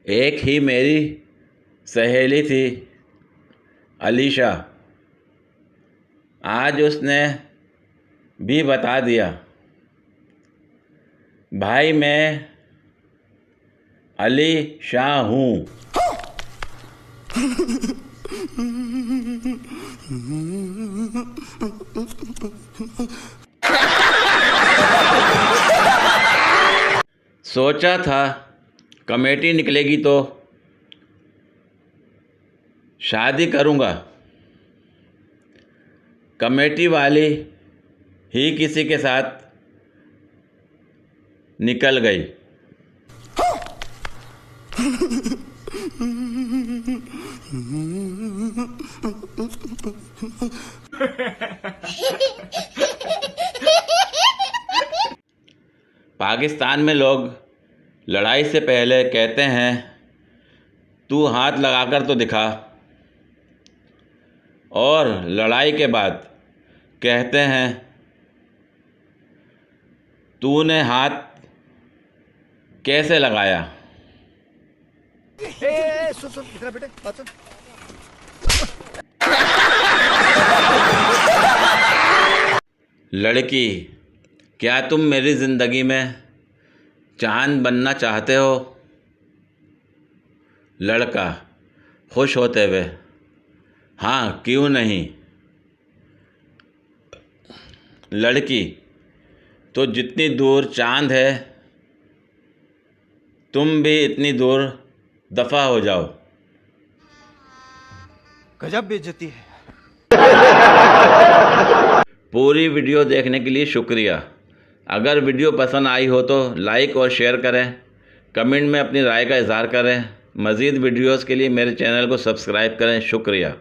एक ही मेरी सहेली थी अलीशा, आज उसने भी बता दिया। भाई मैं अली शाह हूँ। सोचा था कमेटी निकलेगी तो शादी करूँगा, कमेटी वाली ही किसी के साथ निकल गई। पाकिस्तान में लोग लड़ाई से पहले कहते हैं तू हाथ लगाकर तो दिखा, और लड़ाई के बाद कहते हैं तूने हाथ कैसे लगाया। सुन इधर बेटे बात सुन। लड़की, क्या तुम मेरी ज़िंदगी में चांद बनना चाहते हो? लड़का खुश होते हुए, हाँ क्यों नहीं। लड़की, तो जितनी दूर चांद है तुम भी इतनी दूर दफ़ा हो जाओ। गजब बेइज्जती है। पूरी वीडियो देखने के लिए शुक्रिया। अगर वीडियो पसंद आई हो तो लाइक और शेयर करें, कमेंट में अपनी राय का इज़हार करें। मज़ीद वीडियोस के लिए मेरे चैनल को सब्सक्राइब करें। शुक्रिया।